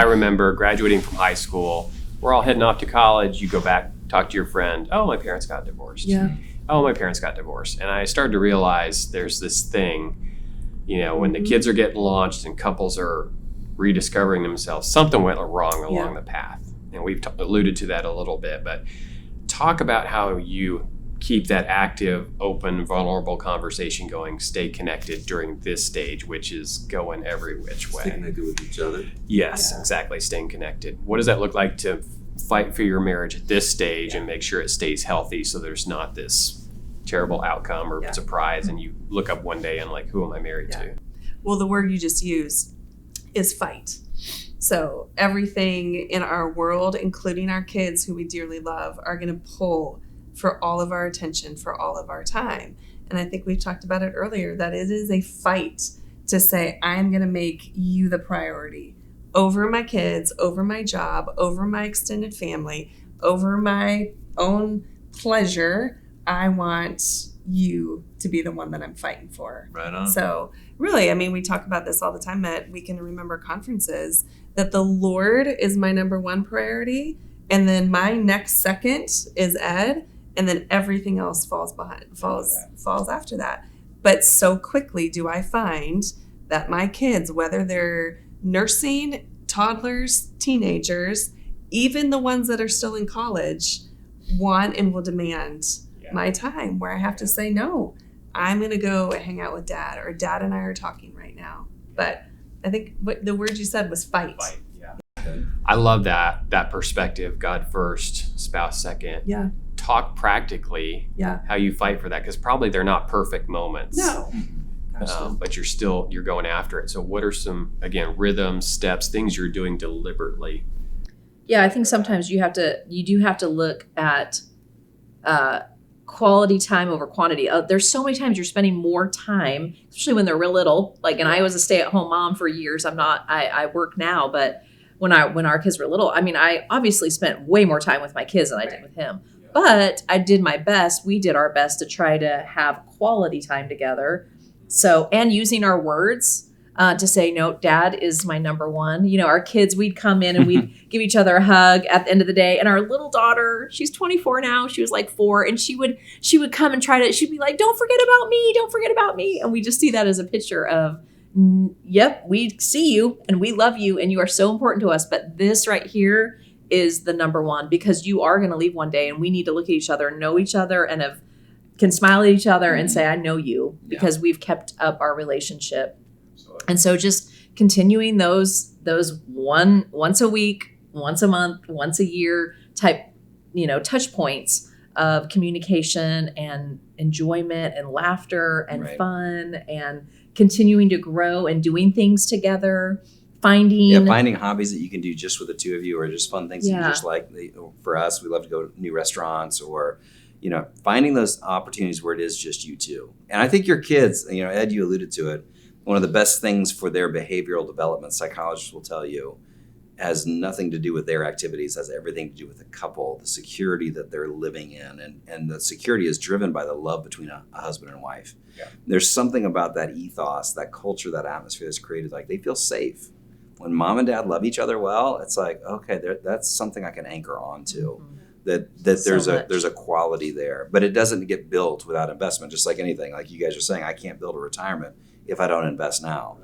remember graduating from high school. We're all heading off to college. You go back, talk to your friend. Oh, my parents got divorced. Yeah. Oh, my parents got divorced. And I started to realize there's this thing, when the kids are getting launched and couples are rediscovering themselves, something went wrong along the path. And we've alluded to that a little bit, but talk about how you keep that active, open, vulnerable conversation going, stay connected during this stage, which is going every which way. Stay connected with each other. Yes, exactly. Staying connected. What does that look like to fight for your marriage at this stage and make sure it stays healthy so there's not this terrible outcome or surprise and you look up one day and like, who am I married to? Well, the word you just used is fight. So everything in our world, including our kids who we dearly love, are going to pull for all of our attention, for all of our time. And I think we've talked about it earlier, that it is a fight to say, I'm going to make you the priority over my kids, over my job, over my extended family, over my own pleasure. I want you to be the one that I'm fighting for. Right on. So really, I mean, we talk about this all the time at We Can Remember conferences, that the Lord is my number one priority. And then my next second is Ed. And then everything else falls after that. But so quickly do I find that my kids, whether they're nursing, toddlers, teenagers, even the ones that are still in college, want and will demand my time, where I have to say, no, I'm going to go hang out with dad, or dad and I are talking right now. But I think what the word you said was fight. I love that perspective. God first, spouse second. Yeah. Talk practically how you fight for that, because probably they're not perfect moments. No. But you're going after it. So what are some, again, rhythms, steps, things you're doing deliberately? Yeah, I think sometimes you do have to look at quality time over quantity. There's so many times you're spending more time, especially when they're real little. Like, and I was a stay-at-home mom for years. I work now, but when our kids were little, I mean, I obviously spent way more time with my kids than I did with him. But I did my best. We did our best to try to have quality time together. So, and using our words to say, no, dad is my number one. Our kids, we'd come in and we'd give each other a hug at the end of the day. And our little daughter, she's 24 now. She was like 4. And she would come and she'd be like, don't forget about me. Don't forget about me. And we just see that as a picture of, yep, we see you and we love you and you are so important to us. But this right here is the number one, because you are going to leave one day and we need to look at each other, know each other, and can smile at each other and say, I know you, because we've kept up our relationship. And so just continuing those once a week, once a month, once a year type, touch points of communication and enjoyment and laughter and fun and continuing to grow and doing things together. Finding hobbies that you can do just with the two of you, or just fun things that you just like. For us, we love to go to new restaurants, or finding those opportunities where it is just you two. And I think your kids, Ed, you alluded to it, one of the best things for their behavioral development, psychologists will tell you, has nothing to do with their activities, has everything to do with the couple, the security that they're living in. And the security is driven by the love between a husband and wife. Yeah. There's something about that ethos, that culture, that atmosphere that's created, like they feel safe. When mom and dad love each other well, it's like, okay, that's something I can anchor onto. Mm-hmm. That there's a quality there, but it doesn't get built without investment. Just like anything, like you guys are saying, I can't build a retirement if I don't invest now.